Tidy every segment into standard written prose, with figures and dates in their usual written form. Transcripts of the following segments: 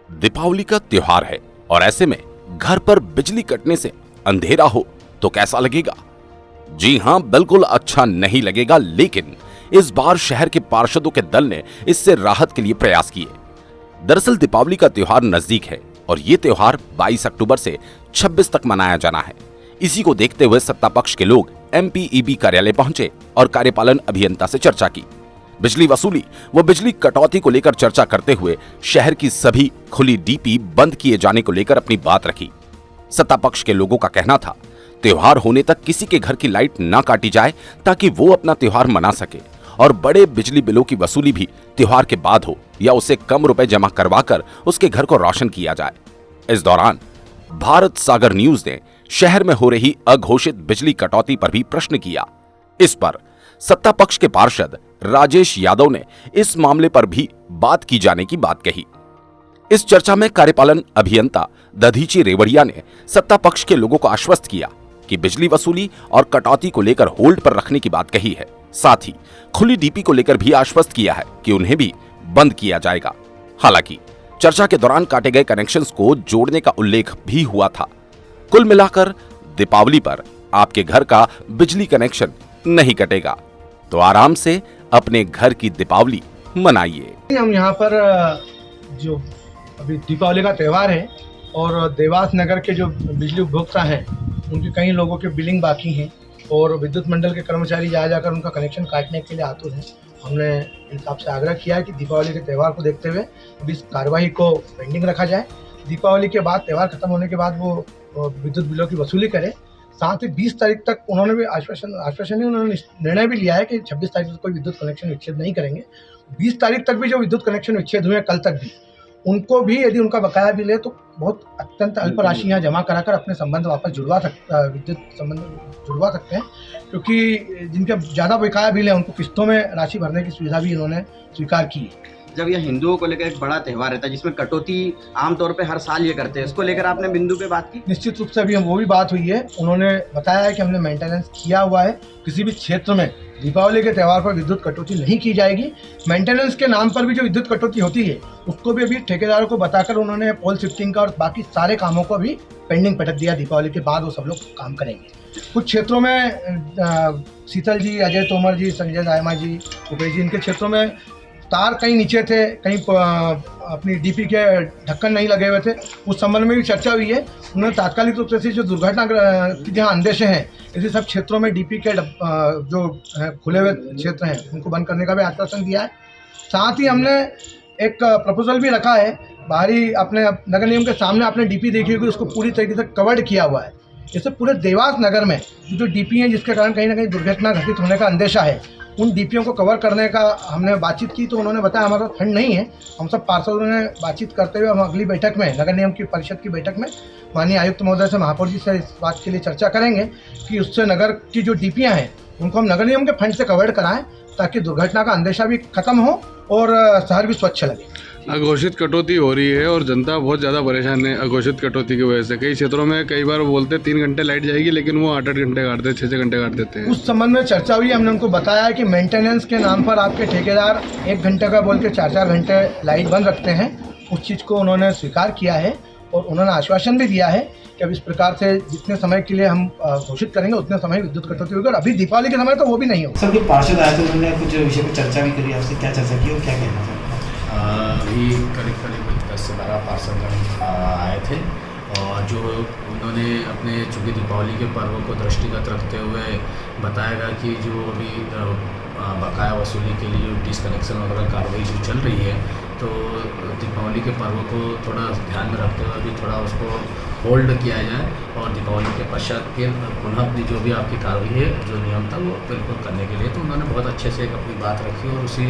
दीपावली का त्योहार है और ऐसे में घर पर बिजली कटने से अंधेरा हो तो कैसा लगेगा? जी हां, बिल्कुल अच्छा नहीं लगेगा, लेकिन इस बार शहर के पार्षदों के दल ने इससे राहत के लिए प्रयास किए। दरअसल दीपावली का त्योहार नजदीक है और ये त्योहार 22 अक्टूबर से 26 तक मनाया जाना है। इसी को देखते हुए सत्ता पक्ष के लोग MPEB कार्यालय पहुंचे और कार्यपालन अभियंता से चर्चा की। बिजली वसूली व बिजली कटौती को लेकर चर्चा करते हुए शहर की सभी खुली DP बंद किए जाने को लेकर अपनी बात रखी। सत्ता पक्ष के लोगों का कहना था त्योहार होने तक किसी के घर की लाइट ना काटी जाए ताकि वो अपना त्योहार मना सके, और बड़े बिजली बिलों की वसूली भी त्योहार के बाद हो या उसे कम रुपए जमा करवाकर उसके घर को रोशन किया जाए। इस दौरान भारत सागर न्यूज ने शहर में हो रही अघोषित बिजली कटौती पर भी प्रश्न किया। इस पर सत्ता पक्ष के पार्षद राजेश यादव ने इस मामले पर भी बात की जाने की बात कही। इस चर्चा में कार्यपालन अभियंता दधीची रेवड़िया ने सत्ता पक्ष के लोगों को आश्वस्त किया कि बिजली वसूली और कटौती को लेकर होल्ड पर रखने की बात कही है। साथ ही खुली DP को लेकर भी आश्वस्त किया है कि उन्हें भी बंद किया जाएगा। हालांकि चर्चा के दौरान काटे गए कनेक्शंस को जोड़ने का उल्लेख भी हुआ था। कुल मिलाकर दीपावली पर आपके घर का बिजली कनेक्शन नहीं कटेगा, तो आराम से अपने घर की दीपावली मनाइए। हम यहाँ पर जो अभी दीपावली का त्यौहार है और देवास नगर के जो बिजली उपभोक्ता हैं उनके कई लोगों के बिलिंग बाकी हैं और विद्युत मंडल के कर्मचारी जाकर उनका कनेक्शन काटने के लिए आतुर हैं। हमने इनसे आपसे आग्रह किया है कि दीपावली के त्यौहार को देखते हुए अब इस कार्रवाई को पेंडिंग रखा जाए। दीपावली के बाद त्यौहार खत्म होने के बाद वो विद्युत बिलों की वसूली करें। साथ ही 20 तारीख तक उन्होंने भी आश्वासन नहीं, उन्होंने निर्णय भी लिया है कि 26 तारीख तक कोई विद्युत कनेक्शन विच्छेद नहीं करेंगे। 20 तारीख तक भी जो विद्युत कनेक्शन विच्छेद हुए कल तक भी, उनको भी यदि उनका बकाया बिल है तो बहुत अत्यंत अल्प राशि यहाँ जमा कराकर अपने संबंध वापस विद्युत संबंध जुड़वा सकते हैं, क्योंकि जिनके ज़्यादा बकाया बिल है उनको किस्तों में राशि भरने की सुविधा भी इन्होंने स्वीकार की है। जब यह हिंदुओं को लेकर एक बड़ा त्यौहार रहता है जिसमें कटौती आमतौर पे हर साल ये करते हैं, इसको लेकर आपने बिंदु पे बात की? निश्चित रूप से अभी हम वो भी बात हुई है। उन्होंने बताया है कि हमने मेंटेनेंस किया हुआ है, किसी भी क्षेत्र में दीपावली के त्यौहार पर विद्युत कटौती नहीं की जाएगी। मेंटेनेंस के नाम पर भी जो विद्युत कटौती होती है उसको भी अभी ठेकेदारों को बताकर उन्होंने पोल शिफ्टिंग का और बाकी सारे कामों को भी पेंडिंग पटक दिया। दीपावली के बाद वो सब लोग काम करेंगे। कुछ क्षेत्रों में शीतल जी, अजय तोमर जी, संजय दायमा जी, भूपेश जी, इनके क्षेत्रों में तार कहीं नीचे थे, कहीं अपनी DP के ढक्कन नहीं लगे हुए थे। उस संबंध में भी चर्चा हुई है। उन्होंने तात्कालिक रूप से जो दुर्घटना की जहाँ अंदेशे हैं ऐसे सब क्षेत्रों में DP के जो खुले हुए क्षेत्र हैं उनको बंद करने का भी आश्वासन दिया है। साथ ही हमने एक प्रपोजल भी रखा है। बाहरी अपने नगर निगम के सामने आपने DP देखी होगी, उसको पूरी तरीके से कवर्ड किया हुआ है। जैसे पूरे देवास नगर में जो DP हैं जिसके कारण कहीं ना कहीं दुर्घटना घटित होने का अंदेशा है, उन DPओं को कवर करने का हमने बातचीत की तो उन्होंने बताया हमारा फंड नहीं है। हम सब पार्षदों ने बातचीत करते हुए हम अगली बैठक में, नगर निगम की परिषद की बैठक में माननीय आयुक्त महोदय से, महापौर जी से इस बात के लिए चर्चा करेंगे कि उससे नगर की जो DPयाँ हैं उनको हम नगर निगम के फंड से कवर कराएं ताकि दुर्घटना का अंदेशा भी खत्म हो और शहर भी स्वच्छ लगे। अघोषित कटौती हो रही है और जनता बहुत ज़्यादा परेशान है अघोषित कटौती की वजह से। कई क्षेत्रों में कई बार बोलते 3 घंटे लाइट जाएगी लेकिन वो 8-8 घंटे काटते हैं, 6-6 घंटे काट देते हैं। उस संबंध में चर्चा हुई। हमने उनको बताया कि मेंटेनेंस के नाम पर आपके ठेकेदार 1 घंटे का बोल के 4-4 घंटे लाइट बंद रखते हैं। उस चीज़ को उन्होंने स्वीकार किया है और उन्होंने आश्वासन भी दिया है कि अब इस प्रकार से जितने समय के लिए हम घोषित करेंगे उतने समय विद्युत कटौती होगी। और अभी दीपावली के समय तो वो भी नहीं होगा। सर, जो पार्षद आए थे उन्होंने कुछ विषय पर चर्चा भी करी, आपसे क्या चर्चा की और क्या कहना था? अभी करीब 10 से 12 पार्षद आए थे और जो उन्होंने अपने चूँकि दीपावली के पर्व को दृष्टिगत रखते हुए बताएगा कि जो अभी बकाया वसूली के लिए डिसकनेक्शन वगैरह कार्रवाई जो चल रही है, तो दीपावली के पर्व को थोड़ा ध्यान में रखते हुए भी थोड़ा उसको होल्ड किया जाए और दीपावली के पश्चात फिर पुनः अपनी जो भी आपकी कार्रवाई है, जो नियम था, वो बिल्कुल करने के लिए तो उन्होंने बहुत अच्छे से एक अपनी बात रखी और उसी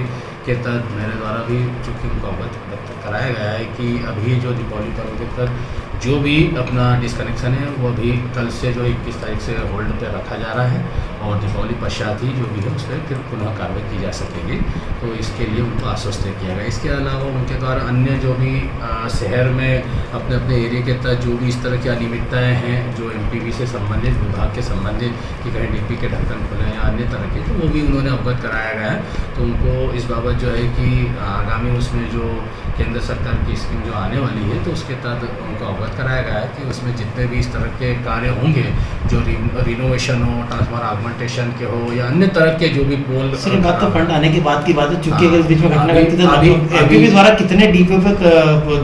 के तहत मेरे द्वारा भी चूँकि उनको अवगत व्यक्त कराया गया है कि अभी जो दीपावली पर्व के तहत जो भी अपना डिसकनेक्शन है वो अभी कल से जो 21 तारीख से होल्ड पे रखा जा रहा है और दीपावली पश्चात ही जो भी है उस पर फिर पुनः कार्रवाई की जा सकेगी। तो इसके लिए उनको आश्वस्त किया गया। इसके अलावा उनके द्वारा अन्य जो भी शहर में अपने अपने एरिया के तहत जो भी इस तरह की अनियमितताएँ हैं जो MPB से संबंधित, विभाग के संबंधित कि कहीं DP के ढक्कन खुले या अन्य तरह के, तो वो भी उन्होंने अवगत कराया गया है। तो उनको इस बाबत जो है कि आगामी उसमें जो केंद्र सरकार की स्कीम जो आने वाली है तो उसके तहत उनको अवगत कराया गया है कि उसमें जितने भी इस तरह के कार्य होंगे जो रिनोवेशन हो, ट्रांसफार्मर ऑगमेंटेशन के हो या अन्य तरह के जो भी पोल। सर बात तो फंड आने के बाद की बात है, चूंकि हाँ, अगर इस बीच में घटना घटती है अभी- तो एमपीपी द्वारा कितने डीपीओ पे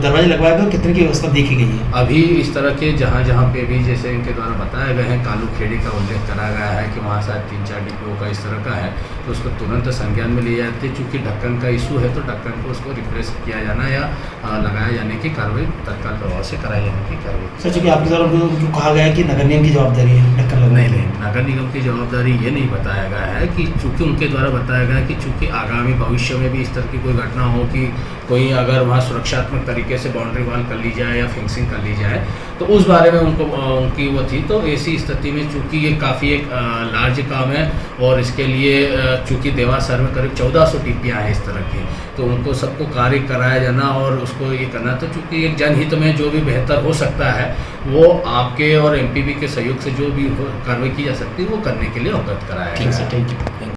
दरवाजे लगवाए गए और कितने की व्यवस्था देखी गई है? अभी इस तरह के जहाँ जहाँ पे भी जैसे इनके द्वारा बताया गया है, कालू खेड़ी का उल्लेख कराया गया है कि वहाँ शायद 3-4 डीपीओ का इस तरह का है, तो उसको तुरंत संज्ञान में लिया जाते हैं। चूँकि ढक्कन का इशू है तो ढक्कन को उसको रिप्लेस किया जाना या लगाया जाने की कार्रवाई तत्काल प्रभाव से कराई जाने की कार्रवाई। सर चूंकि आपके द्वारा उनको कहा गया है कि नगर निगम की जवाबदारी है ढक्कन लगाने नहीं की। नहीं, नगर निगम की जवाबदारी ये नहीं बताया गया है कि चूंकि उनके द्वारा बताया गया है कि चूंकि आगामी भविष्य में भी इस तरह की कोई घटना हो कि कोई अगर वहाँ सुरक्षात्मक तरीके से बाउंड्री वॉल कर ली जाए या फेंसिंग कर ली जाए तो उस बारे में उनको उनकी वो थी। तो ऐसी स्थिति में चूंकि ये काफ़ी एक लार्ज काम है और इसके लिए चूंकि देवास शहर में करीब 1400 टीपियाँ हैं इस तरह की, तो उनको सबको कार्य कराया जाना और उसको ये करना, तो चूंकि एक जनहित में जो भी बेहतर हो सकता है वो आपके और एमपीबी के सहयोग से जो भी कार्रवाई की जा सकती है वो करने के लिए अवगत कराया ठीक है। Sir, thank you.